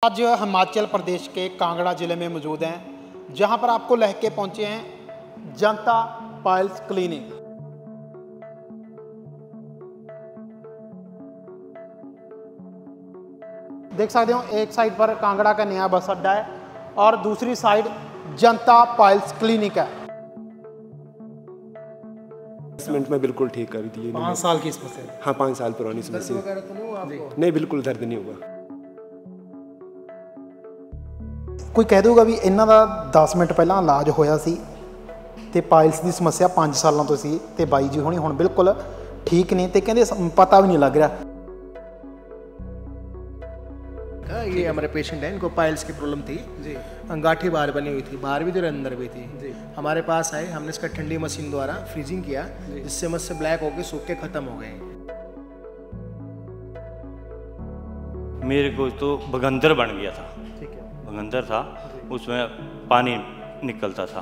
आज हिमाचल प्रदेश के कांगड़ा ज़िले में मौजूद हैं, जहां पर आपको लेके पहुंचे हैं जनता पाइल्स क्लिनिक। देख सकते हो एक साइड पर कांगड़ा का नया बस अड्डा है और दूसरी साइड जनता पाइल्स क्लिनिक है। मिनट में बिल्कुल ठीक कर दिए। 5 साल की समस्या? हाँ, 5 साल पुरानी समस्या। तो नहीं हुआ आपको? नहीं, बिल्कुल दर्द नहीं हुआ। कोई कह दूगा भी इन्हों का 10 मिनट पहला इलाज होया सी ते पाइल्स की समस्या 5 सालों तो सी ते बाई जी होनी हुण बिल्कुल ठीक नहीं ते कहंदे पता भी नहीं लग रहा। ये हमारे पेशेंट हैं, इनको पाइल्स की प्रॉब्लम थी जी। अंगाठी बाहर बनी हुई थी, बाहर भी थी और अंदर भी थी जी। हमारे पास आए, हमने इसका ठंडी मशीन द्वारा फ्रीजिंग किया जिससे मस्से ब्लैक होकर सूख के ख़त्म हो गए। मेरे को तो बगंदर बन गया था, ठीक है, बगंदर था, उसमें पानी निकलता था।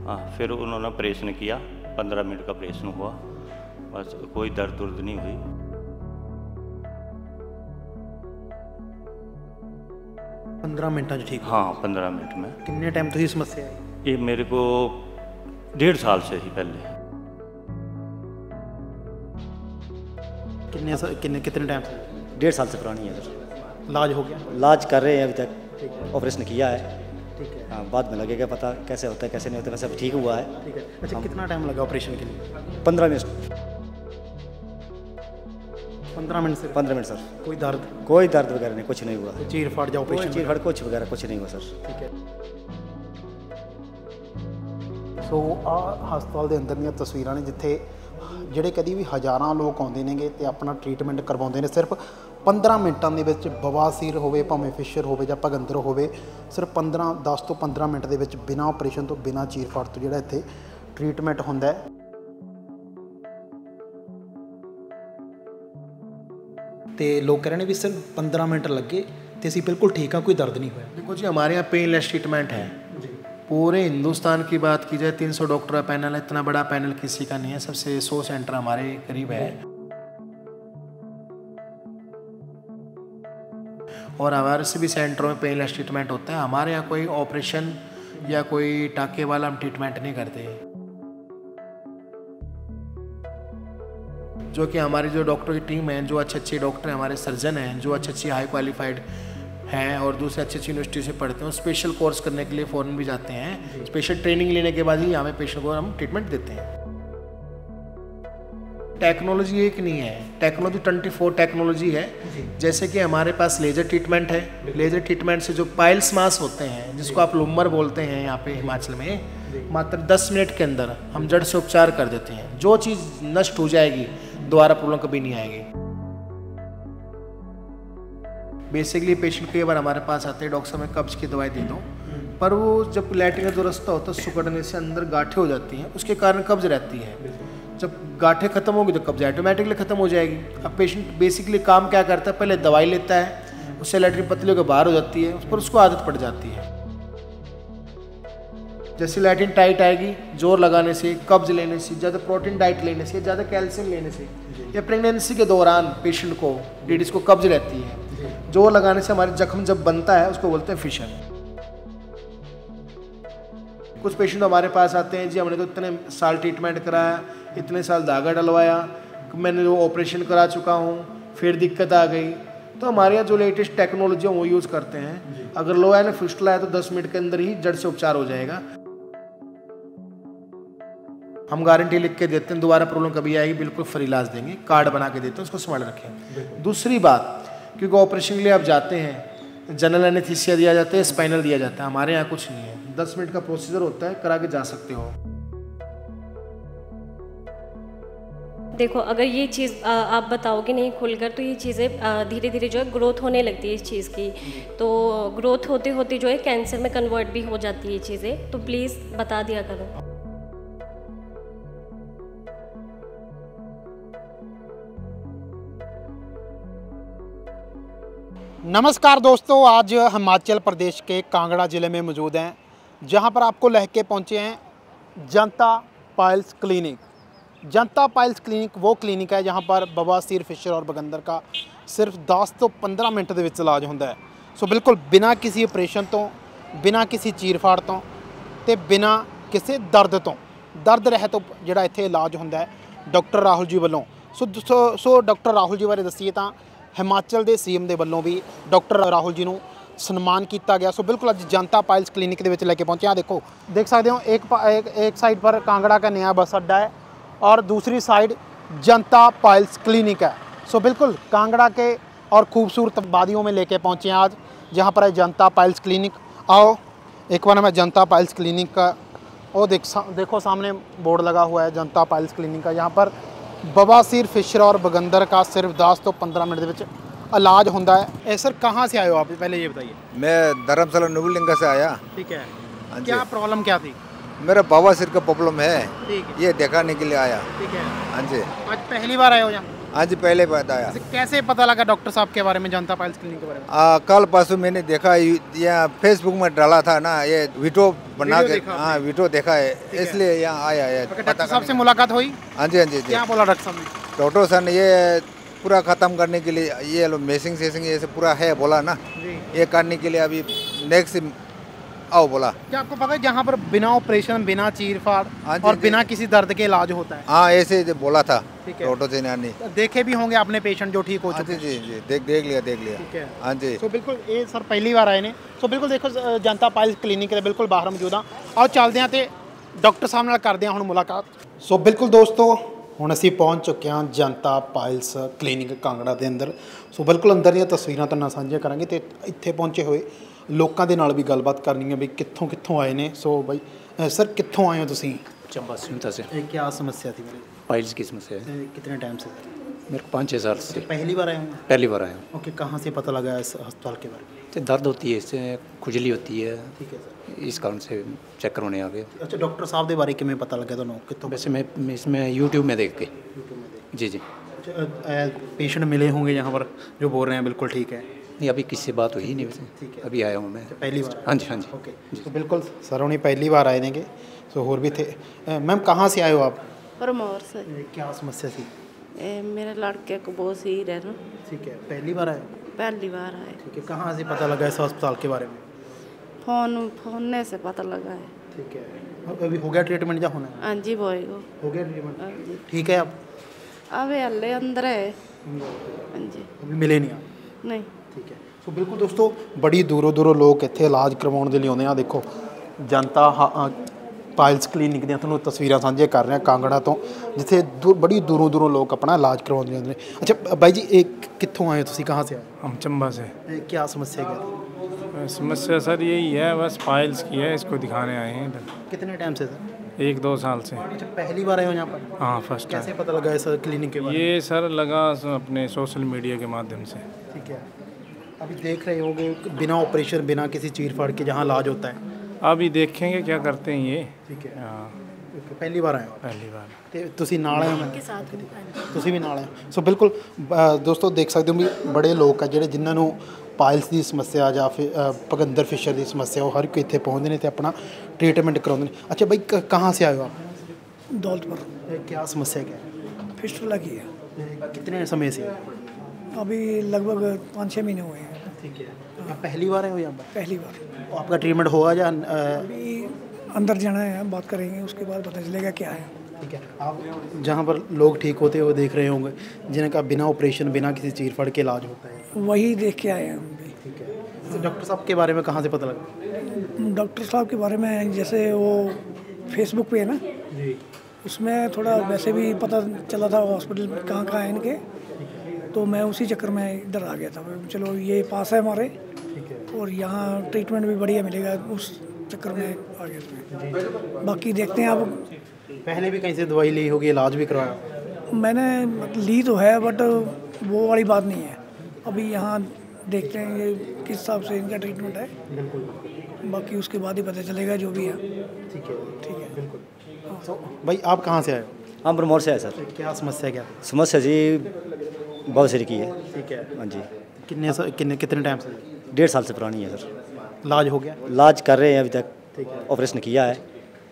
हाँ, फिर उन्होंने ऑपरेशन किया, 15 मिनट का ऑपरेशन हुआ, बस कोई दर्द उर्द नहीं हुई। 15 मिनट ठीक? हाँ, 15 मिनट में। कितने टाइम तो ही समस्या है ये मेरे को 1.5 साल से ही पहले। कितने टाइम से? 1.5 साल से पुरानी है सर। इलाज हो गया? इलाज कर रहे हैं अभी तक, ऑपरेशन किया है। ठीक है, हाँ, बाद में लगेगा पता कैसे होता है कैसे नहीं होता, वैसे अब ठीक हुआ है। ठीक है। अच्छा, कितना टाइम लगा ऑपरेशन के लिए? 15 मिनट। 15 मिनट से? 15 मिनट सर। कोई दर्द? कोई दर्द वगैरह नहीं, कुछ नहीं हुआ। चीर फाड़ जा ऑपरेशन? चीर फाड़ कुछ वगैरह कुछ नहीं हुआ सर। ठीक है। सो हस्पताल के अंदर दी तस्वीरां ने जिथे ਜਿਹੜੇ कभी भी हज़ारां लोग आउंदे नेगे ते अपना ट्रीटमेंट करवाउंदे ने सिर्फ 15 मिनटां दे विच। बवासीर होवे भावें फिशर होवे जां भगंदर होवे, सिर्फ 10 तो 15 मिनट दे विच बिना ऑपरेशन तो बिना चीर फाड़ तो जिहड़ा इत्थे ट्रीटमेंट हुंदा है। ते लोग कह रहे हैं भी सिर्फ 15 मिनट लगे तो असीं बिल्कुल ठीक हाँ, कोई दर्द नहीं हुआ। देखो जी, हमारे यहाँ पेनलेस ट्रीटमेंट है जी। पूरे हिंदुस्तान की बात की जाए 300 डॉक्टर का पैनल है, इतना बड़ा पैनल किसी का नहीं है। सबसे 100 सेंटर हमारे करीब है और हमारे से भी सेंटरों में पेनलेस ट्रीटमेंट होता है। हमारे यहाँ कोई ऑपरेशन या कोई टाके वाला हम ट्रीटमेंट नहीं करते। जो कि हमारी जो डॉक्टर की टीम है, जो अच्छे डॉक्टर हैं, हमारे सर्जन हैं, जो अच्छी हाई क्वालिफाइड हैं और दूसरे अच्छी यूनिवर्सिटी से पढ़ते हैं, स्पेशल कोर्स करने के लिए फ़ॉरेन भी जाते हैं। स्पेशल ट्रेनिंग लेने के बाद ही हमें पेशेंट को हम ट्रीटमेंट देते हैं। टेक्नोलॉजी एक नहीं है, टेक्नोलॉजी 24 टेक्नोलॉजी है। जैसे कि हमारे पास लेज़र ट्रीटमेंट है, लेज़र ट्रीटमेंट से जो पाइल्स मास होते हैं, जिसको आप लुम्बर बोलते हैं यहाँ पे हिमाचल में, मात्र 10 मिनट के अंदर हम जड़ से उपचार कर देते हैं। जो चीज़ नष्ट हो जाएगी दोबारा प्रॉब्लम कभी नहीं आएगी। बेसिकली पेशेंट कई बार हमारे पास आते हैं, डॉक्टर साहब मैं कब्ज की दवाई दे दूँ, पर वो जब लैट्रिन का जो रास्ता होता है सुकड़ने से अंदर गांठें हो जाती हैं, उसके कारण कब्ज रहती है। जब गांठें खत्म होगी तो कब्ज ऑटोमेटिकली खत्म हो जाएगी। अब पेशेंट बेसिकली काम क्या करता है, पहले दवाई लेता है, उससे लैट्रिन पतली होकर बाहर हो जाती है, उस पर उसको आदत पड़ जाती है। जैसे लैट्रिन टाइट आएगी, जोर लगाने से, कब्ज लेने से, ज़्यादा प्रोटीन डाइट लेने से, ज़्यादा कैल्शियम लेने से, या प्रेगनेंसी के दौरान पेशेंट को, लेडीज़ को कब्ज रहती है, जोर लगाने से हमारे जख्म जब बनता है उसको बोलते हैं फिशर। कुछ पेशेंट हमारे पास आते हैं, जी हमने तो इतने साल ट्रीटमेंट कराया, इतने साल धागा डलवाया, मैंने जो ऑपरेशन करा चुका हूँ, फिर दिक्कत आ गई। तो हमारे यहाँ जो लेटेस्ट टेक्नोलॉजी है वो यूज़ करते हैं। अगर लोया ने फिस्टुला है तो 10 मिनट के अंदर ही जड़ से उपचार हो जाएगा। हम गारंटी लिख के देते हैं, दोबारा प्रॉब्लम कभी आएगी बिल्कुल फ्री इलाज देंगे, कार्ड बना के देते हैं, उसको संभाल रखें। दूसरी बात, क्योंकि ऑपरेशन के लिए आप जाते हैं, जनरल एनेस्थीसिया दिया जाता है, स्पाइनल दिया जाता है, हमारे यहाँ कुछ नहीं है। 10 मिनट का प्रोसीजर होता है, करा के जा सकते हो। देखो, अगर ये चीज़ आप बताओगे नहीं खुलकर तो ये चीज़ें धीरे धीरे जो है ग्रोथ होने लगती है इस चीज़ की, तो ग्रोथ होते होते जो है कैंसर में कन्वर्ट भी हो जाती है ये चीज़ें, तो प्लीज़ बता दिया करो। नमस्कार दोस्तों, आज हिमाचल प्रदेश के कांगड़ा ज़िले में मौजूद हैं, जहां पर आपको लेके पहुंचे हैं जनता पाइल्स क्लिनिक। जनता पाइल्स क्लिनिक वो क्लिनिक है जहां पर बवासीर, फिशर और बगंदर का सिर्फ 10 तो 15 मिनट के इलाज होंदा है। ਸੋ ਬਿਲਕੁਲ ਬਿਨਾਂ ਕਿਸੇ ਆਪਰੇਸ਼ਨ ਤੋਂ, ਬਿਨਾਂ ਕਿਸੇ ਚੀਰ-ਫਾੜ ਤੋਂ ਤੇ ਬਿਨਾਂ ਕਿਸੇ ਦਰਦ ਤੋਂ, ਦਰਦ ਰਹਿਤ ਜਿਹੜਾ ਇੱਥੇ ਇਲਾਜ ਹੁੰਦਾ ਹੈ ਡਾਕਟਰ ਰਾਹੁਲ ਜੀ ਵੱਲੋਂ। ਸੋ ਡਾਕਟਰ ਰਾਹੁਲ ਜੀ ਬਾਰੇ ਦੱਸੀਏ ਤਾਂ ਹਿਮਾਚਲ ਦੇ ਸੀਐਮ ਦੇ ਵੱਲੋਂ ਵੀ ਡਾਕਟਰ ਰਾਹੁਲ ਜੀ ਨੂੰ ਸਨਮਾਨ ਕੀਤਾ ਗਿਆ। ਸੋ ਬਿल्कुल ਅੱਜ जनता पाइल्स क्लिनिक ਦੇ ਵਿੱਚ ਲੈ ਕੇ पहुंचे। देखो देख सकते हो एक साइड पर कांगड़ा का नया बस अड्डा है और दूसरी साइड जनता पाइल्स क्लिनिक है। सो बिल्कुल कांगड़ा के और खूबसूरत वादियों में लेके पहुंचे हैं आज, जहां पर है जनता पाइल्स क्लिनिक। आओ एक बार मैं जनता पाइल्स क्लिनिक का वो देखो सामने बोर्ड लगा हुआ है जनता पाइल्स क्लिनिक का। यहाँ पर बवासीर, फिशर और बगंदर का सिर्फ 10 तो 15 मिनट के इलाज होता है। सर कहाँ से आए हो आप, पहले ये बताइए। मैं धर्मशाला नुबुलिंगा से आया। ठीक है, हाँ जी। क्या प्रॉब्लम क्या थी? मेरा बवासीर का प्रॉब्लम है, ठीक है, ये दिखाने के लिए आया। ठीक है। हाँ जी, आज पहली बार आए हो यहाँ? हाँ जी, पहले बात आया। कैसे पता लगा डॉक्टर साहब के बारे में, जनता पाइल्स क्लिनिक के बारे में? कल परसों मैंने देखा, यहाँ फेसबुक में डाला था ना, ये वीडियो बना के, हाँ वीडियो देखा है, इसलिए यहाँ आया है। डॉक्टर साहब से मुलाकात हुई? हाँ जी, हाँ जी। क्या बोला डॉक्टर साहब ने? डॉक्टर साहब ने ये पूरा ख़त्म करने के लिए, ये लो मेसिंग सेसिंग ये सब पूरा है बोला ना, ये करने के लिए अभी नेक्स्ट आओ बोला। क्या आपको पता है जहाँ पर बिना ऑपरेशन, बिना चीर-फाड़ हाँ जी, और बिना किसी दर्द के इलाज होता है? हाँ ऐसे बोला था ठीक है। डॉक्टर जी ने। देखे भी होंगे आपने पेशेंट जो ठीक हो हाँ चुके जी, हैं? जी जी, देख लिया ठीक है। हाँ जी। सो बिल्कुल ये सर पहली बार आए ने। सो बिल्कुल देखो जनता पाइल्स क्लिनिक ਦੇ ਬਿਲਕੁਲ ਬਾਹਰ ਮੌਜੂਦ ਆ। ਆਓ ਚੱਲਦੇ ਹਾਂ ਤੇ ਡਾਕਟਰ ਸਾਹਿਬ ਨਾਲ ਕਰਦੇ ਹਾਂ ਹੁਣ ਮੁਲਾਕਾਤ। ਸੋ ਬਿਲਕੁਲ ਦੋਸਤੋ ਹੁਣ ਅਸੀਂ ਪਹੁੰਚ ਚੁੱਕੇ ਹਾਂ ਜਨਤਾ ਪਾਇਲਸ ਕਲੀਨਿਕ ਕਾਂਗੜਾ ਦੇ ਅੰਦਰ। ਸੋ ਬਿਲਕੁਲ ਅੰਦਰ ਦੀਆਂ ਤਸਵੀਰਾਂ ਤੁਹਾਨੂੰ ਸਾਂਝੀਆਂ ਕਰਾਂਗੇ ਤੇ ਇੱਥੇ ਪਹੁੰਚੇ ਹੋਏ ਲੋਕਾਂ ਦੇ ਨਾਲ ਵੀ ਗੱਲਬਾਤ ਕਰਨੀ ਹੈ ਵੀ ਕਿੱਥੋਂ ਕਿੱਥੋਂ ਆਏ ਨੇ। ਸੋ ਬਾਈ ਸਰ कित्थों आए हो तुसी? चंबा सिमता से। क्या समस्या थी मेरी? पाइल्स की समस्या है। कितने टाइम से? मेरे को 5-6 साल से। पहली बार आए हो? पहली बार आया हूँ। ओके, कहाँ से पता लगा इस अस्पताल के बारे में? तो दर्द होती है, इससे खुजली होती है, ठीक है सर। इस कारण से चेक करवाने आ गए। अच्छा, डॉक्टर साहब के बारे में पता लगा ਤੁਹਾਨੂੰ ਕਿੱਥੋਂ? वैसे मैं इसमें यूट्यूब में देख के। जी जी। पेशेंट मिले होंगे यहाँ पर जो बोल रहे हैं बिल्कुल ठीक है? नहीं, अभी किससे बात हुई नहीं वैसे, ठीक है। अभी आया हूँ मैं। पहली बार? हाँ जी, हाँ जी। ओके, तो बिल्कुल सर उन्हें पहली बार आए नेगे। सो और भी थे। मैम कहाँ से आए हो आप? परमौर से। क्या समस्या थी? मेरे लड़के को बहुत सीर है ना। ठीक है, पहली बार आए? पहली बार आए। ठीक है, कहाँ से पता लगा इस अस्पताल के बारे में? फोन से पता लगा है। ठीक है, अभी हो गया ट्रीटमेंट या होना है? हाँ जी, बॉय को हो गया ट्रीटमेंट? हाँ जी। ठीक है, आप अबे हल्ले अंदर है। हाँ जी। अभी मिले नहीं आप? नहीं। ठीक है। सो बिल्कुल दोस्तों बड़ी दूरों दूरों लोग ਇੱਥੇ ਇਲਾਜ ਕਰਵਾਉਣ ਦੇ ਲਈ ਆਉਂਦੇ ਆ। ਦੇਖੋ ਜਨਤਾ ਪਾਇਲਸ ਕਲੀਨਿਕ ਦੀਆਂ ਤੁਹਾਨੂੰ ਤਸਵੀਰਾਂ ਸਾਂਝੀਆਂ ਕਰ ਰਹੇ ਹਾਂ ਕਾਂਗੜਾ ਤੋਂ, ਜਿੱਥੇ ਬੜੀ ਦੂਰੋਂ ਦੂਰੋਂ ਲੋਕ अपना इलाज करवाने आते हैं। अच्छा भाई जी, एक कित्थों आए हो तुसी, कहाँ से आए? हम चंबा से। क्या समस्या क्या थी? समस्या सर यही है, बस पाइल्स की है, इसको दिखाने आए हैं इधर। कितने टाइम से सर? 1-2 साल से। अच्छा, पहली बार आए हो यहाँ पर? हाँ, फर्स्ट कैसे टाइम। पता लगा इस क्लिनिक के बारे में? ये सर लगा अपने सोशल मीडिया के माध्यम से। ठीक है। अभी देख रहे होंगे बिना ऑपरेशन, बिना किसी चीर-फाड़ के जहाँ इलाज होता है। अभी देखेंगे क्या करते हैं ये। ठीक है। हाँ, पहली बार आए हो? पहली बार। ਤੇ ਤੁਸੀਂ ਨਾਲ ਆਏ ਹੋ? ਤੁਸੀਂ ਵੀ ਨਾਲ ਆਏ ਹੋ। ਸੋ ਬਿਲਕੁਲ ਦੋਸਤੋ ਦੇਖ ਸਕਦੇ ਹੋ ਵੀ ਬੜੇ ਲੋਕ ਆ ਜਿਹੜੇ ਜਿਨ੍ਹਾਂ ਨੂੰ ਪਾਇਲਸ ਦੀ ਸਮੱਸਿਆ ਜਾਂ ਫਿਰ ਭਗੰਦਰ ਫਿਸ਼ਰ ਦੀ ਸਮੱਸਿਆ, ਉਹ ਹਰ ਕੋਈ ਇੱਥੇ ਪਹੁੰਚਦੇ ਨੇ ਤੇ ਆਪਣਾ ट्रीटमेंट कराते हैं। अच्छा भाई, कहाँ से आए हो आप? दौलतपुर। क्या समस्या क्या है? फिस्टुला की है। कितने समय से? अभी लगभग 5-6 महीने हुए हैं। ठीक है। आप पहली बार आए हो यहाँ पर? पहली बार। आपका ट्रीटमेंट होगा या? अभी अंदर जाना है, बात करेंगे, उसके बाद पता चलेगा क्या है। ठीक है। आप जहाँ पर लोग ठीक होते हुए देख रहे होंगे, जिनका बिना ऑपरेशन, बिना किसी चीर-फाड़ के इलाज होता है, वही देख के आए हैं हम भी। ठीक है। तो डॉक्टर साहब के बारे में कहाँ से पता लगा? डॉक्टर साहब के बारे में जैसे वो फेसबुक पे है ना जी, उसमें थोड़ा वैसे भी पता चला था हॉस्पिटल कहाँ कहाँ है इनके, तो मैं उसी चक्कर में इधर आ गया था। चलो ये पास है हमारे और यहाँ ट्रीटमेंट भी बढ़िया मिलेगा, उस चक्कर में आ गया। बाकी देखते हैं। अब पहले भी कहीं से दवाई ली होगी, इलाज भी करवाया? मैंने ली तो है बट वो वाली बात नहीं है। अभी यहाँ देखते हैं ये किस हिसाब से इनका ट्रीटमेंट है, बाकी उसके बाद ही पता चलेगा जो भी है। ठीक है, ठीक है, बिल्कुल। तो भाई आप कहाँ से आए हो? हम ब्रह्मौर से आए सर। क्या समस्या क्या? समस्या जी बहुत सिर की है। ठीक है। हाँ जी। कितने टाइम से? 1.5 साल से पुरानी है सर। इलाज हो गया? इलाज कर रहे हैं अभी तक, ठीक है। ऑपरेशन किया है।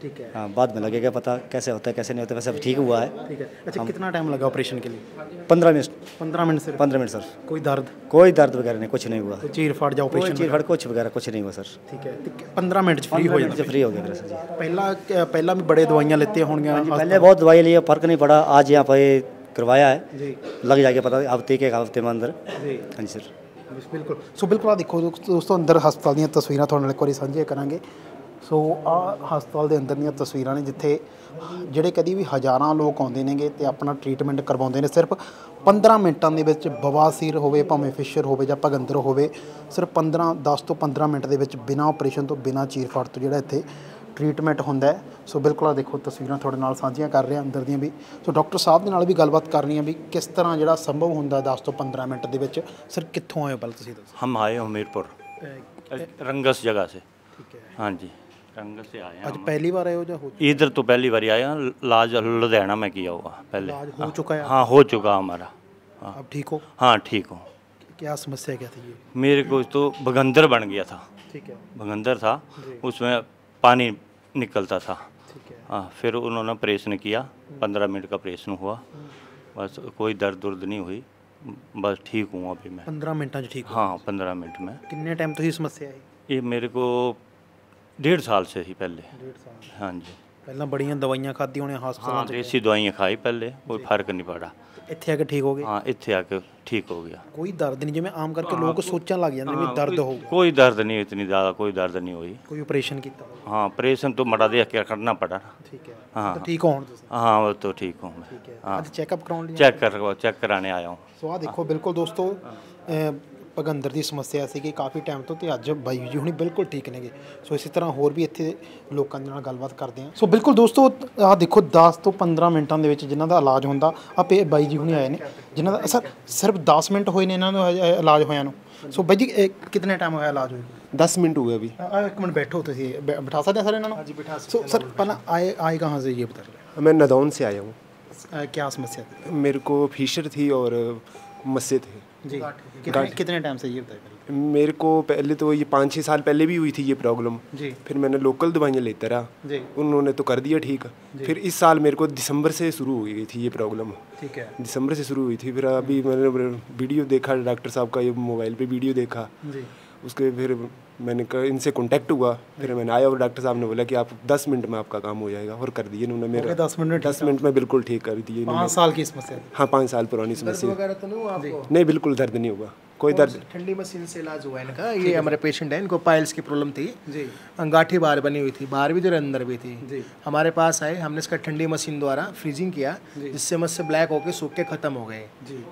ठीक है। हाँ, बाद में लगेगा पता कैसे होता है कैसे नहीं होता, वैसे अब ठीक हुआ है। ठीक है। अच्छा, कितना टाइम लगा ऑपरेशन के लिए? 15 मिनट। 15 मिनट सिर्फ? 15 मिनट सर। कोई दर्द? कोई दर्द वगैरह नहीं, कुछ नहीं हुआ। तो चीर फाड़ या ऑपरेशन? चीर फाड़ कुछ वगैरह कुछ नहीं हुआ सर। ठीक है। 15 मिनट फ्री हो जाता? फ्री हो गया सर जी। पहला भी बड़े दवाइयाँ लेते होंगे? पहले बहुत दवाई ली, फर्क नहीं पड़ा। आज यहाँ पर करवाया है, लग जाएगा पता हफ्ते के हफ्ते में अंदर। हाँ जी सर, बिल्कुल। सो बिल्कुल आ देखो दोस्तों, अंदर हस्पताल ਦੀਆਂ ਤਸਵੀਰਾਂ ਤੁਹਾਡੇ ਨਾਲ ਇੱਕ ਵਾਰੀ ਸਾਂਝੀਆਂ ਕਰਾਂਗੇ। ਸੋ ਆ ਹਸਪਤਾਲ ਦੇ ਅੰਦਰ ਦੀਆਂ ਤਸਵੀਰਾਂ ਨੇ ਜਿੱਥੇ ਜਿਹੜੇ ਕਦੀ ਵੀ ਹਜ਼ਾਰਾਂ ਲੋਕ ਆਉਂਦੇ ਨੇਗੇ ਤੇ ਆਪਣਾ ਟ੍ਰੀਟਮੈਂਟ ਕਰਵਾਉਂਦੇ ਨੇ ਸਿਰਫ 15 ਮਿੰਟਾਂ ਦੇ ਵਿੱਚ। ਬਵਾਸੀਰ ਹੋਵੇ ਭਾਵੇਂ ਫਿਸ਼ਰ ਹੋਵੇ ਜਾਂ ਭਗੰਦਰ ਹੋਵੇ, ਸਿਰਫ 10 ਤੋਂ 15 ਮਿੰਟ ਦੇ ਵਿੱਚ ਬਿਨਾਂ ਆਪਰੇਸ਼ਨ ਤੋਂ ਬਿਨਾਂ ਚੀਰ-ਫਾੜ ਤੋਂ ਜਿਹੜਾ ਇੱਥੇ ਟ੍ਰੀਟਮੈਂਟ ਹੁੰਦਾ ਹੈ। ਸੋ ਬਿਲਕੁਲ ਆ ਦੇਖੋ ਤਸਵੀਰਾਂ ਤੁਹਾਡੇ ਨਾਲ ਸਾਂਝੀਆਂ ਕਰ ਰਹੇ ਹਾਂ ਅੰਦਰ ਦੀਆਂ ਵੀ। ਸੋ ਡਾਕਟਰ ਸਾਹਿਬ ਦੇ ਨਾਲ ਵੀ ਗੱਲਬਾਤ ਕਰਨੀ ਹੈ ਵੀ ਕਿਸ ਤਰ੍ਹਾਂ ਜਿਹੜਾ ਸੰਭਵ ਹੁੰਦਾ 10 ਤੋਂ 15 ਮਿੰਟ ਦੇ ਵਿੱਚ। ਸਰ ਕਿੱਥੋਂ ਆਏ ਹੋ ਪਹਿਲਾਂ ਤੁਸੀਂ ਦੱਸੋ? हम आए हमीरपुर रंगस जगह से। ठीक है। हाँ जी, रंगस से आए हैं। आज पहली बार आए हो या हो इधर तो पहली बार आए हैं। इलाज लुधियाना में किया हुआ पहले। इलाज हो चुका है? हाँ, हो चुका हमारा। हाँ। अब ठीक हो? हाँ, ठीक हो। क्या समस्या क्या थी ये? मेरे को तो भगंदर बन गया था। ठीक है। भगंदर था, उसमें पानी निकलता था। ठीक है। हाँ, फिर उन्होंने ऑपरेशन किया। 15 मिनट का ऑपरेशन हुआ, बस कोई दर्द उर्द नहीं हुई, बस ठीक हूँ अभी मैं। 15 मिनट ठीक? हाँ, 15 मिनट में। कितने टाइम तो ही समस्या है ये मेरे को 1.5 साल से ही पहले। 1.5 साल? हाँ जी। पहला बड़ियां दवाइयां खादी होने हस्पताल? हाँ, देसी दवाइयाँ खाई पहले, कोई फर्क नहीं पड़ा। ਇੱਥੇ ਆ ਕੇ ठीक हो गए? हाँ, इतने आके ठीक हो गया। कोई दर्द नहीं जिवें आम करके लोग सोचਣ ਲੱਗ ਜਾਂਦੇ ਵੀ दर्द हो? कोई दर्द नहीं, इतनी ज़्यादा कोई दर्द नहीं हुई। कोई ऑपरेशन किया? हाँ, ऑपरेशन तो मड़ा देख के करना पड़ा। ठीक है। हाँ, तो ठीक हो हुण तुसीं? हाँ, वो तो ठीक हूँ मैं। ठीक है। हाँ, आज चेकअप कराउण ਲਈ? चेक कराने आया हूँ। ਸੋ ਆ ਦੇਖੋ ਬਿਲਕੁਲ ਦੋਸਤੋ, ਭਗੰਦਰ ਦੀ ਸਮੱਸਿਆ ਸੀਗੀ ਕਾਫੀ ਟਾਈਮ ਤੋਂ ਤੇ ਅੱਜ ਬਾਈ ਜੀ ਹੁਣੀ ਬਿਲਕੁਲ ਠੀਕ ਨੇਗੇ। ਸੋ ਇਸੇ ਤਰ੍ਹਾਂ ਹੋਰ ਵੀ ਇੱਥੇ ਲੋਕਾਂ ਦੇ ਨਾਲ ਗੱਲਬਾਤ ਕਰਦੇ ਹਾਂ। ਸੋ ਬਿਲਕੁਲ ਦੋਸਤੋ ਆ ਦੇਖੋ 10 ਤੋਂ 15 ਮਿੰਟਾਂ ਦੇ ਵਿੱਚ ਜਿਨ੍ਹਾਂ ਦਾ ਇਲਾਜ ਹੁੰਦਾ ਆਪੇ ਬਾਈ ਜੀ ਹੁਣੀ ਆਏ ਨੇ ਜਿਨ੍ਹਾਂ ਦਾ ਸਰ ਸਿਰਫ 10 ਮਿੰਟ ਹੋਏ ਨੇ ਇਹਨਾਂ ਨੂੰ ਇਲਾਜ ਹੋਇਆ ਨੂੰ। ਸੋ ਬਾਈ ਜੀ ਕਿੰਨੇ ਟਾਈਮ ਹੋਇਆ ਇਲਾਜ ਹੋਇਆ? 10 मिनट हुए अभी। एक मिनट बैठो तो बिठा सकते हैं सर इन्होंने? हाँ जी बिठा सकते। सो सर पहला आए कहाँ से ये बता? मैं नदौन से आया हूँ। क्या समस्या थी? मेरे को फिशर थी और मस्से थे जी। कितने टाइम से ये बताइए? मेरे को पहले तो ये 5-6 साल पहले भी हुई थी ये प्रॉब्लम जी। फिर मैंने लोकल दवाइयाँ लेता रहा जी। उन्होंने तो कर दिया ठीक। फिर इस साल मेरे को दिसंबर से शुरू हो गई थी ये प्रॉब्लम। ठीक है। दिसंबर से शुरू हुई थी। फिर अभी मैंने वीडियो देखा डॉक्टर साहब का, ये मोबाइल पे वीडियो देखा जी। उसके फिर मैंने इनसे कांटेक्ट हुआ। फिर मैंने आया और डॉक्टर साहब ने बोला कि आप 10 मिनट में आपका काम हो जाएगा और कर दिए उन्होंने मेरा। 10 मिनट में बिल्कुल ठीक कर दिए। 5 साल की समस्या? हाँ, 5 साल पुरानी समस्या। वगैरह तो नहीं हुआ आपको? नहीं, बिल्कुल दर्द नहीं हुआ, कोई दर्द। ठंडी मशीन से इलाज हुआ है इनका। ये हमारे पेशेंट है, इनको पाइल्स की प्रॉब्लम थी जी। अंगाठी बाहर बनी हुई थी, बाहर भी थी और अंदर भी थी जी। हमारे पास आए, हमने इसका ठंडी मशीन द्वारा फ्रीजिंग किया जिससे मस्से ब्लैक होकर सूख के खत्म हो गए।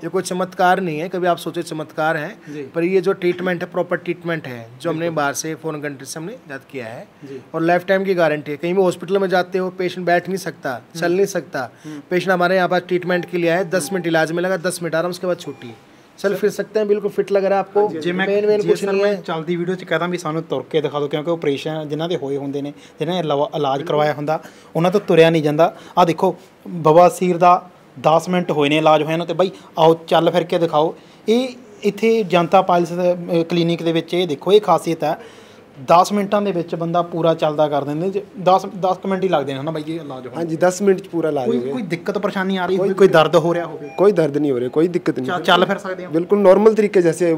ये कोई चमत्कार नहीं है, कभी आप सोचे चमत्कार है, पर ये जो ट्रीटमेंट है प्रॉपर ट्रीटमेंट है जो हमने बाहर से फॉरेन कंट्री से हमने याद किया है और लाइफ टाइम की गारंटी है। कहीं भी हॉस्पिटल में जाते हो पेशेंट बैठ नहीं सकता, चल नहीं सकता, पेशेंट हमारे यहाँ पास ट्रीटमेंट के लिए आए, 10 मिनट इलाज में लगा, 10 मिनट आराम, उसके बाद छुट्टी, चल फिर सकते हैं, बिल्कुल फिट लग रहा है आपको। ਜੇ ਮੈਂ ਕੁਛ ਨਹੀਂ ਹੈ ਚੱਲਦੀ ਵੀਡੀਓ 'ਚ ਕਹਦਾ ਵੀ ਸਾਨੂੰ ਤੁਰ ਕੇ ਦਿਖਾ ਦਿਓ ਕਿਉਂਕਿ ਆਪਰੇਸ਼ਨ ਜਿਨ੍ਹਾਂ ਦੇ ਹੋਏ ਹੁੰਦੇ ਨੇ ਜਿਨ੍ਹਾਂ ਨੇ ਇਲਾਜ ਕਰਵਾਇਆ ਹੁੰਦਾ ਉਹਨਾਂ ਤੋਂ ਤੁਰਿਆ ਨਹੀਂ ਜਾਂਦਾ। ਆ ਦੇਖੋ ਬਵਾਸੀਰ ਦਾ 10 ਮਿੰਟ ਹੋਏ ਨੇ ਇਲਾਜ ਹੋਇਆ ਨੂੰ ਤੇ ਬਾਈ ਆਓ ਚੱਲ ਫਿਰ ਕੇ ਦਿਖਾਓ। ਇਹ ਇੱਥੇ ਜਨਤਾ ਪਾਇਲਸ ਕਲੀਨਿਕ ਦੇ ਵਿੱਚ ਇਹ ਦੇਖੋ ਇਹ ਖਾਸੀਅਤ ਹੈ 10 ਮਿੰਟਾਂ ਦੇ ਵਿੱਚ ਬੰਦਾ ਪੂਰਾ ਚੱਲਦਾ ਕਰ ਦਿੰਦੇ। 10 ਮਿੰਟ ਹੀ ਲੱਗਦੇ ਨੇ ਨਾ ਬਾਈ ਜੀ ਇਲਾਜ ਹੋਣ? हाँ जी, 10 मिनट पूरा इलाज हो गया। ਕੋਈ ਦਿੱਕਤ ਪਰੇਸ਼ਾਨੀ ਆ ਰਹੀ ਹੋਵੇ, ਕੋਈ ਦਰਦ ਹੋ ਰਿਹਾ ਹੋਵੇ? कोई दर्द नहीं हो रहा, कोई दिक्कत नहीं। ਚੱਲ ਫਿਰ ਸਕਦੇ ਹੋ बिल्कुल नॉर्मल तरीके जैसे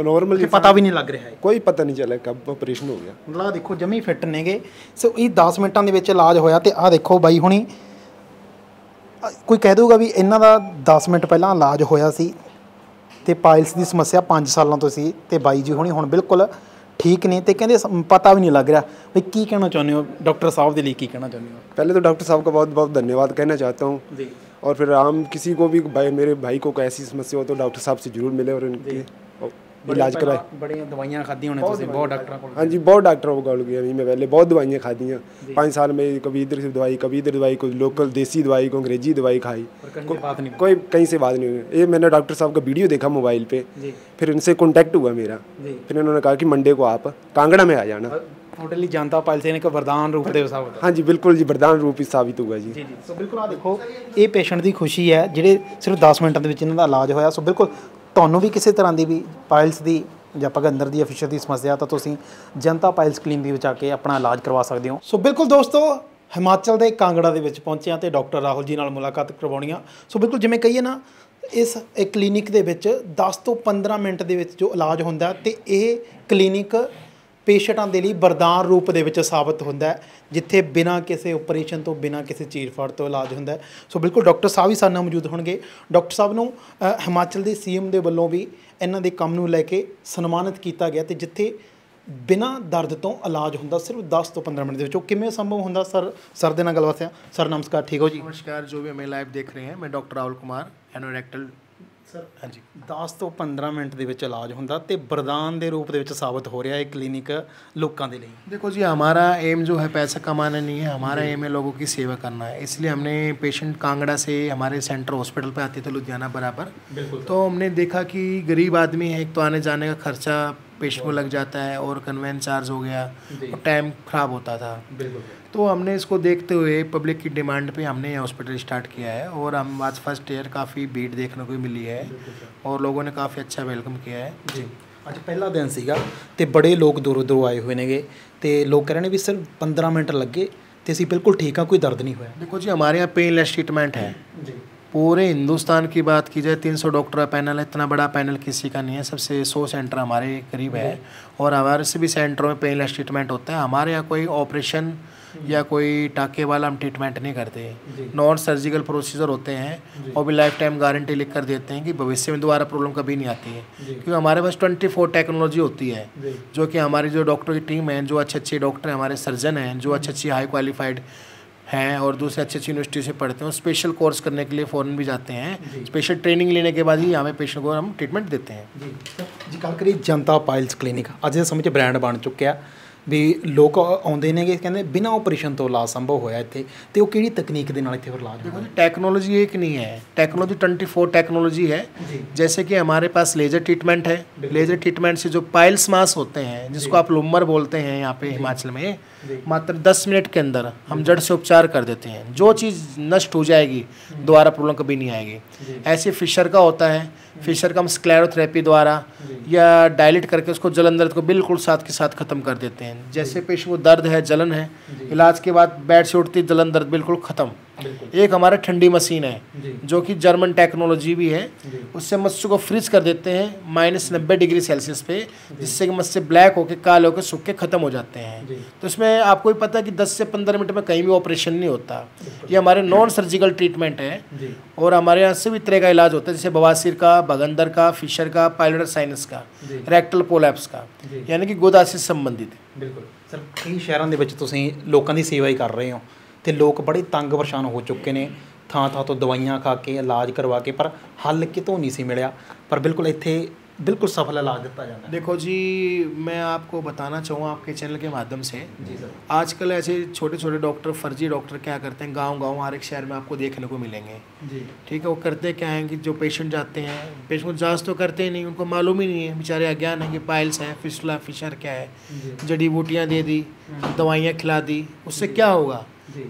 नॉर्मल। ਪਤਾ ਵੀ ਨਹੀਂ ਲੱਗ ਰਿਹਾ ਹੈ? कोई पता नहीं चला कब ऑपरेशन हो गया। ਮਤਲਬ ਦੇਖੋ ਜਮੀ ਫਿੱਟ ਨੇਗੇ। ਸੋ ਇਹ 10 ਮਿੰਟਾਂ ਦੇ ਵਿੱਚ ਇਲਾਜ ਹੋਇਆ ਤੇ ਆਹ ਦੇਖੋ ਬਾਈ ਹੁਣੀ ਕੋਈ ਕਹਿ ਦਊਗਾ ਵੀ ਇਹਨਾਂ ਦਾ 10 ਮਿੰਟ ਪਹਿਲਾਂ ਇਲਾਜ ਹੋਇਆ ਸੀ ਤੇ ਪਾਇਲਸ ਦੀ ਸਮੱਸਿਆ 5 ਸਾਲਾਂ ਤੋਂ ਸੀ ਤੇ ਬਾਈ ਜੀ ਹੁਣੀ ਹੁਣ ਬਿਲਕੁਲ ठीक ने तो कहते पता भी नहीं लग रहा। भाई की कहना चाहते हो डॉक्टर साहब के लिए, की कहना चाहते हो? पहले तो डॉक्टर साहब का बहुत बहुत धन्यवाद कहना चाहता हूँ जी। और फिर आम किसी को भी मेरे भाई को कोई ऐसी समस्या हो तो डॉक्टर साहब से जरूर मिले और इनके इलाज कराए। बड़ी दवाइयाँ खादी होने बहुत डॉक्टर? हाँ जी, बहुत डॉक्टरों को गया मैं पहले बहुत दवाइयाँ खादी हैं 5 साल में। कभी इधर से दवाई, कभी इधर दवाई, कोई लोकल देसी दवाई, कोई अंग्रेजी दवाई खाई, कोई कहीं से बात नहीं हुई। ये मैंने डॉक्टर साहब का वीडियो देखा मोबाइल पे, फिर इनसे कॉन्टैक्ट हुआ मेरा। फिर इन्होंने कहा कि मंडे को आप कांगड़ा में आ जाना। टोटली जनता पाइल्स ने वरदान रूप दे साबित? हाँ जी, बिल्कुल जी, वरदान रूप ही साबित हुआ जी। सो बिल्कुल आ देखो ये पेशेंट की खुशी है ਜਿਹੜੇ सिर्फ 10 ਮਿੰਟਾਂ ਦੇ ਵਿੱਚ ਇਹਨਾਂ ਦਾ ਇਲਾਜ ਹੋਇਆ। ਸੋ ਬਿਲਕੁਲ ਤੁਹਾਨੂੰ ਵੀ ਕਿਸੇ ਤਰ੍ਹਾਂ ਦੀ ਵੀ ਪਾਇਲਸ ਦੀ ਜਾਂ ਭਗੰਦਰ ਦੀ ਫਿਸ਼ਰ ਦੀ ਸਮੱਸਿਆ ਤਾਂ ਤੁਸੀਂ ਜਨਤਾ ਪਾਇਲਸ ਕਲੀਨਿਕ ਦੇ ਵਿੱਚ ਆ ਕੇ ਆਪਣਾ ਇਲਾਜ ਕਰਵਾ ਸਕਦੇ ਹੋ। ਸੋ ਬਿਲਕੁਲ ਦੋਸਤੋ ਹਿਮਾਚਲ ਦੇ ਕਾਂਗੜਾ ਦੇ ਵਿੱਚ ਪਹੁੰਚੇ ਹਾਂ ਤੇ ਡਾਕਟਰ ਰਾਹੁਲ ਜੀ ਨਾਲ ਮੁਲਾਕਾਤ ਕਰਵਾਉਣੀ ਆ। ਸੋ ਬਿਲਕੁਲ ਜਿਵੇਂ ਕਹੀਏ ਨਾ, ਇਸ ਕਲੀਨਿਕ ਦੇ ਵਿੱਚ 10 ਤੋਂ 15 ਮਿੰਟ ਦੇ ਵਿੱਚ ਜੋ ਇਲਾਜ ਹੁੰਦਾ ਤੇ ਇਹ ਕਲੀਨਿਕ ਪੇਸ਼ੈਂਟਾਂ ਦੇ ਲਈ ਵਰਦਾਨ ਰੂਪ ਦੇ ਵਿੱਚ ਸਾਬਤ ਹੁੰਦਾ ਹੈ, ਜਿੱਥੇ ਬਿਨਾਂ ਕਿਸੇ ਆਪਰੇਸ਼ਨ ਤੋਂ, ਬਿਨਾਂ ਕਿਸੇ ਚੀਰ-ਫਾੜ ਤੋਂ ਇਲਾਜ ਹੁੰਦਾ ਹੈ। ਸੋ ਬਿਲਕੁਲ ਡਾਕਟਰ ਸਾਹਿਬ ਵੀ ਸਾਡੇ ਨਾਲ ਮੌਜੂਦ ਹੋਣਗੇ। ਡਾਕਟਰ ਸਾਹਿਬ ਨੂੰ ਹਿਮਾਚਲ ਦੇ ਸੀਐਮ ਦੇ ਵੱਲੋਂ ਵੀ ਇਹਨਾਂ ਦੇ ਕੰਮ ਨੂੰ ਲੈ ਕੇ ਸਨਮਾਨਿਤ ਕੀਤਾ ਗਿਆ, ਤੇ ਜਿੱਥੇ ਬਿਨਾਂ ਦਰਦ ਤੋਂ ਇਲਾਜ ਹੁੰਦਾ ਸਿਰਫ 10 ਤੋਂ 15 ਮਿੰਟ ਦੇ ਵਿੱਚ। ਉਹ ਕਿਵੇਂ ਸੰਭਵ ਹੁੰਦਾ ਸਰ ਦੇ ਨਾਲ ਗੱਲਬਾਤ ਆ। ਸਰ ਨਮਸਕਾਰ, ਠੀਕ ਹੋ ਜੀ? नमस्कार, जो भी हमें लाइव देख रहे हैं, मैं doctor Rahul Kumar, anorectal sir. हाँ जी, 10 ਤੋਂ 15 ਮਿੰਟ ਦੇ ਵਿੱਚ ਇਲਾਜ ਹੁੰਦਾ ਤੇ वरदान ਦੇ रूप ਦੇ ਵਿੱਚ ਸਾਬਤ ਹੋ ਰਿਹਾ ਹੈ क्लिनिक लोगों के लिए। देखो जी, हमारा एम जो है पैसा कमाना नहीं है, हमारा एम है लोगों की सेवा करना है। इसलिए हमने पेशेंट कांगड़ा से हमारे सेंटर हॉस्पिटल पे आते थे लुधियाना बराबर, तो हमने देखा कि गरीब आदमी है, एक तो आने जाने का खर्चा पेशेंट को लग जाता है और कन्वेंस चार्ज हो गया और टाइम ख़राब होता था। तो हमने इसको देखते हुए पब्लिक की डिमांड पे हमने ये हॉस्पिटल स्टार्ट किया है और हम आज फर्स्ट ईयर काफ़ी भीड़ देखने को मिली है और लोगों ने काफ़ी अच्छा वेलकम किया है जी। ਅੱਜ ਪਹਿਲਾ ਦਿਨ ਸੀਗਾ ਤੇ ਬੜੇ ਲੋਕ ਦੂਰੋਂ ਦੂਰੋਂ ਆਏ ਹੋਏ ਨੇਗੇ ਤੇ ਲੋਕ ਕਹਿ ਰਹੇ ਨੇ ਵੀ ਸਿਰਫ 15 ਮਿੰਟ ਲੱਗੇ ਤੇ ਅਸੀਂ ਬਿਲकुल ਠੀਕ ਆ, ਕੋਈ ਦਰਦ नहीं ਹੋਇਆ। देखो जी, हमारे यहाँ पेनलेस ट्रीटमेंट है जी। पूरे हिंदुस्तान की बात की जाए 300 डॉक्टर का पैनल है, इतना बड़ा पैनल किसी का नहीं है। सबसे 100 सेंटर हमारे करीब है और हमारे से भी सेंटरों में पेनलेस ट्रीटमेंट होता है। हमारे यहाँ कोई ऑपरेशन या कोई टाके वाला हम ट्रीटमेंट नहीं करते, नॉन सर्जिकल प्रोसीजर होते हैं और भी लाइफ टाइम गारंटी लिख कर देते हैं कि भविष्य में दोबारा प्रॉब्लम कभी नहीं आती है, क्योंकि हमारे पास 24 टेक्नोलॉजी होती है, जो कि हमारी जो डॉक्टर की टीम है, जो अच्छे डॉक्टर हैं, हमारे सर्जन हैं, जो अच्छी हाई क्वालिफाइड हैं और दूसरे अच्छी यूनिवर्सिटी से पढ़ते हैं, स्पेशल कोर्स करने के लिए फ़ॉरेन भी जाते हैं। स्पेशल ट्रेनिंग लेने के बाद ही हमें पेशेंट को हम ट्रीटमेंट देते हैं जी। गल करिए जनता पाइल्स क्लिनिक अज दे समय 'च ब्रांड बन चुक्या भी, लोग आउंदे ने कहते बिना ऑपरेशन तो इलाज संभव होया इत्थे, ते वो किहड़ी तकनीक दे नाल इत्थे इलाज होया? टेक्नोलॉजी एक नहीं है, टेक्नोलॉजी 24 टेक्नोलॉजी है। जैसे कि हमारे पास लेज़र ट्रीटमेंट है, लेज़र ट्रीटमेंट से जो पाइल्स मास होते हैं, जिसको आप लुम्बर बोलते हैं यहाँ पे हिमाचल में, मात्र 10 मिनट के अंदर हम जड़ से उपचार कर देते हैं। जो चीज़ नष्ट हो जाएगी दोबारा प्रॉब्लम कभी नहीं आएगी। ऐसे फिशर का होता है, फिशर का हम स्क्लेरोथेरेपी द्वारा या डायलिट करके उसको जलन दर्द को बिल्कुल साथ के साथ ख़त्म कर देते हैं। जैसे पेशेंट को दर्द है, जलन है, इलाज के बाद बेड से उठती जलन दर्द बिल्कुल ख़त्म। एक हमारा ठंडी मशीन है जो कि जर्मन टेक्नोलॉजी भी है, उससे मत्स्य को फ्रीज कर देते हैं -90 डिग्री सेल्सियस पे, जिससे कि मत्स्य ब्लैक होकर काले होकर सूख के ख़त्म हो जाते हैं। तो इसमें आपको भी पता है कि 10 से 15 मिनट में कहीं भी ऑपरेशन नहीं होता। ये हमारे नॉन सर्जिकल ट्रीटमेंट है और हमारे यहाँ सभी तरह का इलाज होता है, जैसे बवासीर का, भगंदर का, फिशर का, पायलोटर साइनस का, रैक्टल पोलैप्स का, यानी कि गुदा से संबंधित। बिल्कुल सर, कई शहरों के तुसीं लोगों की सेवा ही कर रहे हो तो लोग बड़े तंग परेशान हो चुके हैं, थां तो दवाइयां खा के इलाज करवा के, पर हल कितों नहीं सी मिलिया, पर बिल्कुल इत्थे बिल्कुल सफल इलाज दिता जाता है। देखो जी, मैं आपको बताना चाहूँगा आपके चैनल के माध्यम से जी सर, आजकल ऐसे छोटे छोटे डॉक्टर, फर्जी डॉक्टर क्या करते हैं, गांव हर एक शहर में आपको देखने को मिलेंगे जी। ठीक है, वो करते क्या हैं कि जो पेशेंट जाते हैं, पेशेंट को जांच तो करते ही नहीं, उनको मालूम ही नहीं है, बेचारे अज्ञान है कि पाइल्स है, फिस्टुला, फिशर क्या है, जड़ी बूटियाँ दे दी, दवाइयाँ खिला दी, उससे क्या होगा?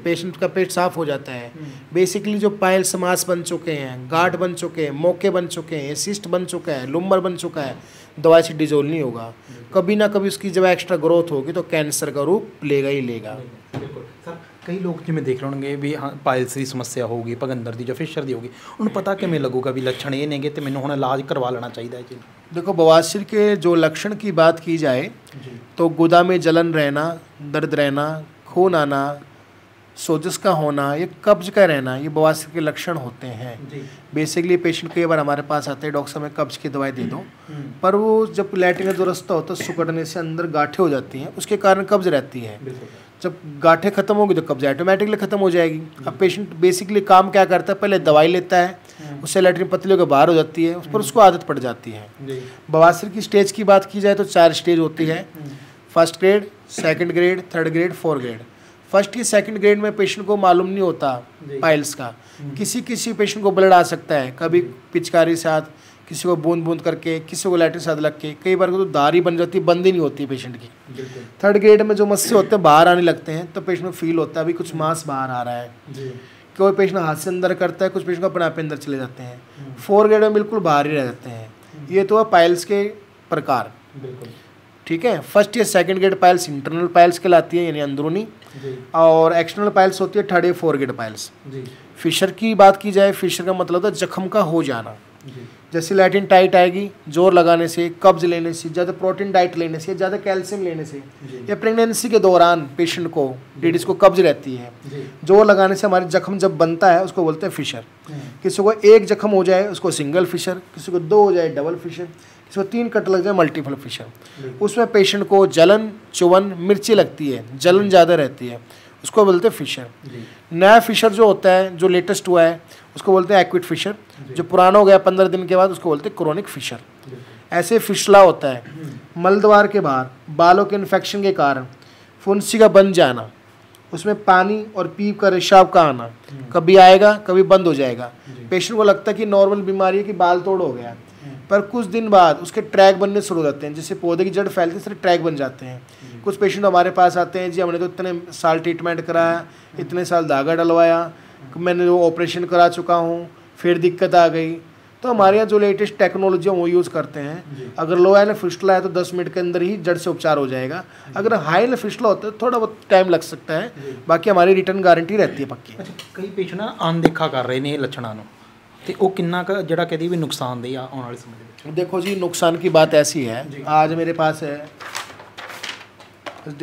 पेशेंट का पेट साफ हो जाता है। बेसिकली जो पाइल्स मास बन चुके हैं, गांठ बन चुके हैं, मोके बन चुके हैं, सिस्ट बन चुका है, लुम्बर बन चुका है, दवाई से डिजोल्व नहीं होगा। कभी ना कभी उसकी जब एक्स्ट्रा ग्रोथ होगी तो कैंसर का रूप लेगा ही लेगा। सर कई लोग जिमें देख लेंगे भी हाँ पाइल्स की समस्या होगी, भगंदर की जो फिशर की होगी, उन्हें पता किमें लगूगा भी लक्षण ये नेगे तो मैंने हुण इलाज करवा लेना चाहिए जी? देखो, बवासीर के जो लक्षण की बात की जाए तो गुदा में जलन रहना, दर्द रहना, खून आना, सोजस का होना, ये कब्ज का रहना, ये बवासीर के लक्षण होते हैं। बेसिकली पेशेंट कई बार हमारे पास आते हैं, डॉक्टर साहब मैं कब्ज की दवाई दे दो, पर वो जब लैट्रिन का जो रास्ता होता है सुकड़ने से अंदर गांठें हो जाती हैं, उसके कारण कब्ज रहती है। जब गांठें खत्म होगी तो कब्ज ऑटोमेटिकली खत्म हो जाएगी। अब पेशेंट बेसिकली काम क्या करता है, पहले दवाई लेता है, उससे लैट्रिन पतली होकर बाहर हो जाती है, उस पर उसको आदत पड़ जाती है। बवासीर की स्टेज की बात की जाए तो 4 स्टेज होती है, first grade, second grade, third grade, 4 grade. First या सेकंड ग्रेड में पेशेंट को मालूम नहीं होता पाइल्स का, किसी पेशेंट को ब्लड आ सकता है, कभी पिचकारी साथ, किसी को बूंद बूंद करके, किसी को लैट्रिन साथ लग के, कई बार तो दारी बन जाती है, बंद ही नहीं होती है पेशेंट की। थर्ड ग्रेड में जो मस्से होते हैं बाहर आने लगते हैं, तो पेशेंट को फील होता है अभी कुछ मांस बाहर आ रहा है। कोई पेशेंट हाथ से अंदर करता है, कुछ पेशेंट को अपने आप अंदर चले जाते हैं। 4 ग्रेड में बिल्कुल बाहर ही रह जाते हैं। ये तो है पाइल्स के प्रकार। ठीक है, फर्स्ट या second grade piles internal piles कहलाती है, यानी अंदरूनी, और एक्सटर्नल पाइल्स होती है थर्ड या फोर्थ ग्रेड पाइल्स। फिशर की बात की जाए, फिशर का मतलब होता है जख्म का हो जाना। जैसे लैटिन टाइट आएगी, जोर लगाने से, कब्ज लेने से, ज़्यादा प्रोटीन डाइट लेने से, ज़्यादा कैल्शियम लेने से, या प्रेगनेंसी के दौरान पेशेंट को, लेडीज़ को कब्ज रहती है, जोर लगाने से हमारे जख्म जब बनता है उसको बोलते हैं फिशर। किसी को एक जख्म हो जाए उसको सिंगल फिशर, किसी को 2 हो जाए डबल फिशर, किसी को 3 कट लग जाए मल्टीपल फिशर। उसमें पेशेंट को जलन, चुवन, मिर्ची लगती है, जलन ज़्यादा रहती है, उसको बोलते हैं फिशर। नया फिशर जो होता है, जो लेटेस्ट हुआ है, उसको बोलते हैं एक्विट फिशर। जो पुराना हो गया 15 दिन के बाद उसको बोलते हैं क्रोनिक फिशर। ऐसे फिशला होता है मलद्वार के बाहर बालों के इन्फेक्शन के कारण फुंसी का बन जाना, उसमें पानी और पीप का रिसाव का आना, कभी आएगा कभी बंद हो जाएगा। पेशेंट को लगता है कि नॉर्मल बीमारी है कि बाल तोड़ हो गया, पर कुछ दिन बाद उसके ट्रैक बनने शुरू हो जाते हैं। जैसे पौधे की जड़ फैलती है इसलिए ट्रैक बन जाते हैं। कुछ पेशेंट हमारे पास आते हैं, जी हमने तो इतने साल ट्रीटमेंट कराया, इतने साल धागा डलवाया, मैंने वो ऑपरेशन करा चुका हूँ, फिर दिक्कत आ गई। तो हमारे यहाँ जो लेटेस्ट टेक्नोलॉजी है वो यूज़ करते हैं। अगर लो एल फिस्टुला है तो 10 मिनट के अंदर ही जड़ से उपचार हो जाएगा। अगर हाई एल फिस्टुला होता है तो थोड़ा बहुत टाइम लग सकता है, बाकी हमारी रिटर्न गारंटी रहती है पक्की। कई पेशेंट ना अनदेखा कर रहे ने ਲੱਛਣਾਂ ਨੂੰ ਤੇ ਉਹ ਕਿੰਨਾ ਕ ਜਿਹੜਾ ਕਦੀ ਵੀ ਨੁਕਸਾਨदेह ਆਉਣ ਵਾਲੇ ਸਮੇਂ ਦੇ ਵਿੱਚ। देखो जी, नुकसान की बात ऐसी है, आज मेरे पास है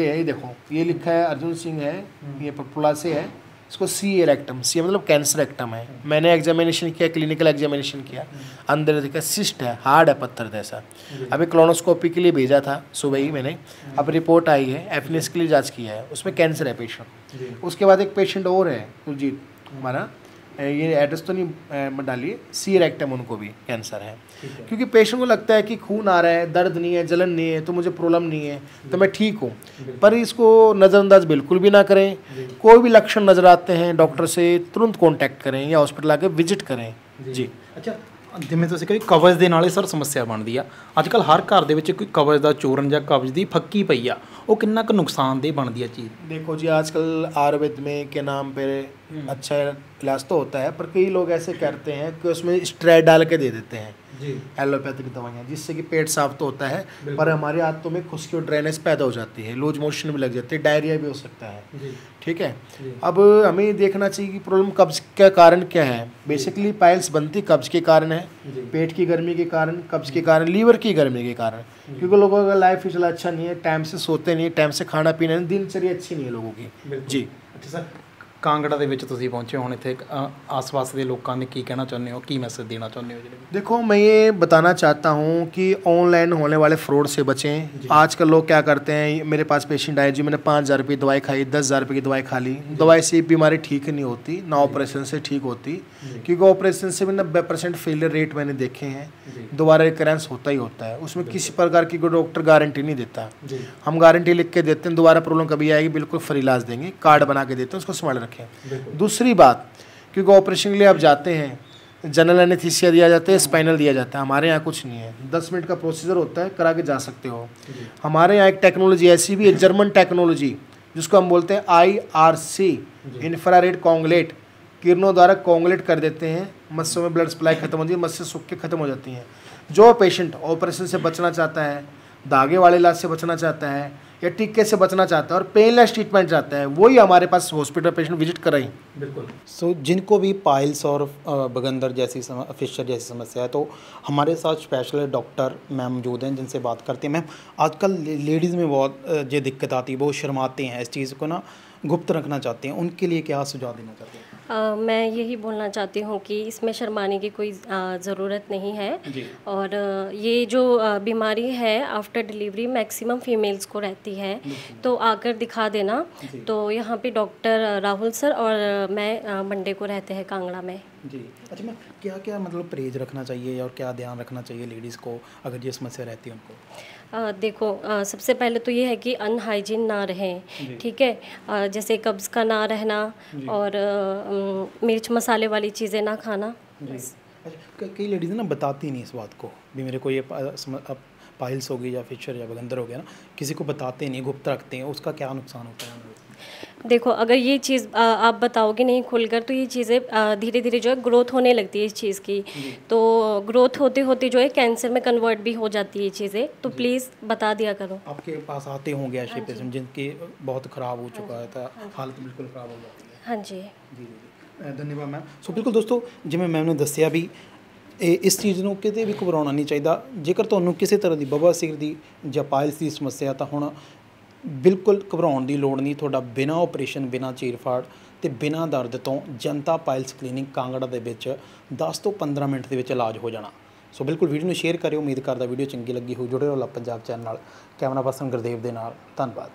ये देखो, ये लिखा है अर्जुन सिंह है, ये पपुला से है, इसको सी रेक्टम, सी मतलब कैंसर रेक्टम है। मैंने एग्जामिनेशन किया, क्लिनिकल एग्जामिनेशन किया, अंदर देखा सिस्ट है, हार्ड है, पत्थर जैसा। अभी क्लोनोस्कोपी के लिए भेजा था सुबह ही मैंने, अब रिपोर्ट आई है, एफनेस के लिए जांच किया है, उसमें कैंसर है पेशेंट। उसके बाद एक पेशेंट और है कुलजीत, हमारा ये एड्रेस तो नहीं डालिए, सी रेक्टम, उनको भी कैंसर है। क्योंकि पेशेंट को लगता है कि खून आ रहा है, दर्द नहीं है, जलन नहीं है, तो मुझे प्रॉब्लम नहीं है, तो मैं ठीक हूँ। पर इसको नज़रअंदाज बिल्कुल भी ना करें। कोई भी लक्षण नज़र आते हैं डॉक्टर से तुरंत कॉन्टैक्ट करें या हॉस्पिटल आके विजिट करें जी। अच्छा, ਜਿਵੇਂ ਤੁਸੀਂ ਕਹੀ ਕਬਜ਼ ਦੇ ਨਾਲੇ ਸਰ ਸਮੱਸਿਆ ਬਣਦੀ ਆ, ਅੱਜ ਕੱਲ੍ਹ ਹਰ ਘਰ ਦੇ ਵਿੱਚ ਕੋਈ ਕਬਜ਼ ਦਾ ਚੂਰਨ ਜਾਂ ਕਬਜ਼ ਦੀ ਫੱਕੀ ਪਈ ਆ, ਉਹ ਕਿੰਨਾ ਕੁ ਨੁਕਸਾਨदेह ਬਣਦੀ ਆ चीज़। देखो जी, आजकल आयुर्वेद में के नाम पे अच्छा इलाज तो होता है, पर कई लोग ऐसे करते हैं कि उसमें स्टेरॉइड डाल के दे देते हैं एलोपैथिक दवाइयाँ, जिससे कि पेट साफ तो होता है, पर हमारे हाथों में खुश्की और ड्रेनेज पैदा हो जाती है, लूज मोशन भी लग जाती है, डायरिया भी हो सकता है। ठीक है, अब हमें देखना चाहिए कि प्रॉब्लम कब्ज का कारण क्या है। बेसिकली पाइल्स बनती कब्ज के कारण है, पेट की गर्मी के कारण, कब्ज के कारण, लीवर की गर्मी के कारण। क्योंकि लोगों का लाइफ स्टाइल अच्छा नहीं है, टाइम से सोते नहीं, टाइम से खाना पीना नहीं, दिनचर्या अच्छी नहीं है लोगों की जी। अच्छा सर, ਕਾਂਗੜਾ ਦੇ ਵਿੱਚ ਤੁਸੀਂ ਪਹੁੰਚੇ ਹੁਣ, ਇੱਥੇ ਆਸ-ਪਾਸ ਦੇ ਲੋਕਾਂ ਨੇ ਕੀ ਕਹਿਣਾ ਚਾਹੁੰਦੇ ਹੋ, ਕੀ ਮੈसेज देना चाहते हो? देखो, मैं ये बताना चाहता हूँ कि ऑनलाइन होने वाले फ्रॉड से बचें। आजकल लोग क्या करते हैं, मेरे पास पेशेंट आए जी, मैंने 5,000 रुपये दवाई खाई, 10,000 रुपये की दवाई खा ली, दवाई से बीमारी ठीक नहीं होती, ना ऑपरेशन से ठीक होती, क्योंकि ऑपरेशन से भी 90% फेलियर रेट मैंने देखे हैं, दोबारा रिकरेंस होता ही होता है, उसमें किसी प्रकार की कोई डॉक्टर गारंटी नहीं देता। हम गारंटी लिख के देते हैं, दोबारा प्रॉब्लम कभी आएगी बिल्कुल फ्री इलाज देंगे, कार्ड बना के देते हैं, उसको संभाल रखें। दूसरी बात, क्योंकि ऑपरेशन के लिए आप जाते हैं, जनरल एनेस्थीसिया दिया जाता है, स्पाइनल दिया जाता है, हमारे यहाँ कुछ नहीं है, 10 मिनट का प्रोसीजर होता है, करा के जा सकते हो। हमारे यहाँ एक टेक्नोलॉजी ऐसी भी है, जर्मन टेक्नोलॉजी, जिसको हम बोलते हैं IRC, इंफ्रारेड कॉन्गुलेट, किरणों द्वारा कॉन्गुलेट कर देते हैं, मस्सों में ब्लड सप्लाई खत्म हो जाती है, मस्सें सूख के खत्म हो जाती हैं। जो पेशेंट ऑपरेशन से बचना चाहता है, धागे वाले इलाज से बचना चाहता है, या टिक्के से बचना चाहता है और पेनलेस ट्रीटमेंट चाहता है, वही हमारे पास हॉस्पिटल पेशेंट विजिट कराएं। बिल्कुल। सो जिनको भी पाइल्स और बगंदर जैसी फिशर जैसी समस्या है, तो हमारे साथ स्पेशल डॉक्टर मैम मौजूद हैं जिनसे बात करते हैं। मैम, आजकल लेडीज़ में बहुत ये दिक्कत आती है, वो शर्माते हैं, इस चीज़ को ना गुप्त रखना चाहते हैं, उनके लिए क्या सुझाव देना चाहते हैं? मैं यही बोलना चाहती हूँ कि इसमें शर्माने की कोई ज़रूरत नहीं है। और ये जो बीमारी है आफ्टर डिलीवरी मैक्सिमम फीमेल्स को रहती है, तो आकर दिखा देना। तो यहाँ पे डॉक्टर राहुल सर और मैं मंडे को रहते हैं कांगड़ा में जी। अच्छा मैम, क्या क्या मतलब परहेज रखना चाहिए और क्या ध्यान रखना चाहिए लेडीज़ को अगर ये समस्या रहती है उनको? देखो, सबसे पहले तो ये है कि अनहाइजीन ना रहें, ठीक है, जैसे कब्ज़ का ना रहना और मिर्च मसाले वाली चीज़ें ना खाना। अच्छा, कई लेडीज़ ना बताती नहीं इस बात को भी मेरे को ये पाइल्स हो गई या फिशर या बगंदर हो गया ना, किसी को बताते नहीं, गुप्त रखते हैं, उसका क्या नुकसान होता है? देखो अगर ये चीज़ आप बताओगे नहीं खुलकर तो ये चीज़ें धीरे धीरे जो है ग्रोथ होने लगती है इस चीज़ की। तो ग्रोथ होते होते जो है कैंसर में कन्वर्ट भी हो जाती है ये चीज़ें, तो प्लीज़ बता दिया करो। आपके पास आते होंगे ऐसे पेशेंट जिनके बहुत ख़राब हो चुका है, तो हालत बिल्कुल ख़राब हो जाती है। हाँ जी जी धन्यवाद मैम। सो बिल्कुल दोस्तों, जिवें मैम ने दस्सिया भी इस चीज़ ਨੂੰ ਕਿਤੇ ਵੀ ਘਬਰਾਉਣਾ ਨਹੀਂ ਚਾਹੀਦਾ। ਜੇਕਰ ਤੁਹਾਨੂੰ ਕਿਸੇ ਤਰ੍ਹਾਂ ਦੀ ਬਵਾਸੀਰ ਦੀ ਜਾਂ ਪਾਇਲਸ ਦੀ ਸਮੱਸਿਆ ਤਾਂ ਹੁਣ ਬਿਲਕੁਲ ਘਬਰਾਉਣ ਦੀ ਲੋੜ ਨਹੀਂ। ਤੁਹਾਡਾ ਬਿਨਾਂ ਆਪਰੇਸ਼ਨ, ਬਿਨਾਂ ਚੀਰਫਾੜ ਤੇ ਬਿਨਾਂ ਦਰਦ ਤੋਂ ਜਨਤਾ ਪਾਇਲਸ ਕਲੀਨਿਕ ਕਾਂਗੜਾ ਦੇ ਵਿੱਚ 10 ਤੋਂ 15 ਮਿੰਟ ਦੇ ਵਿੱਚ ਇਲਾਜ ਹੋ ਜਾਣਾ। ਸੋ ਬਿਲਕੁਲ ਵੀਡੀਓ ਨੂੰ ਸ਼ੇਅਰ ਕਰਿਓ। ਉਮੀਦ ਕਰਦਾ ਵੀਡੀਓ ਚੰਗੀ ਲੱਗੀ ਹੋ। ਜੁੜੇ ਰਹੋ ਪੰਜਾਬ ਚੈਨਲ ਨਾਲ। ਕੈਮਰਾ ਪਰਸਨ ਗੁਰਦੇਵ ਦੇ ਨਾਲ। ਧੰਨਵਾਦ।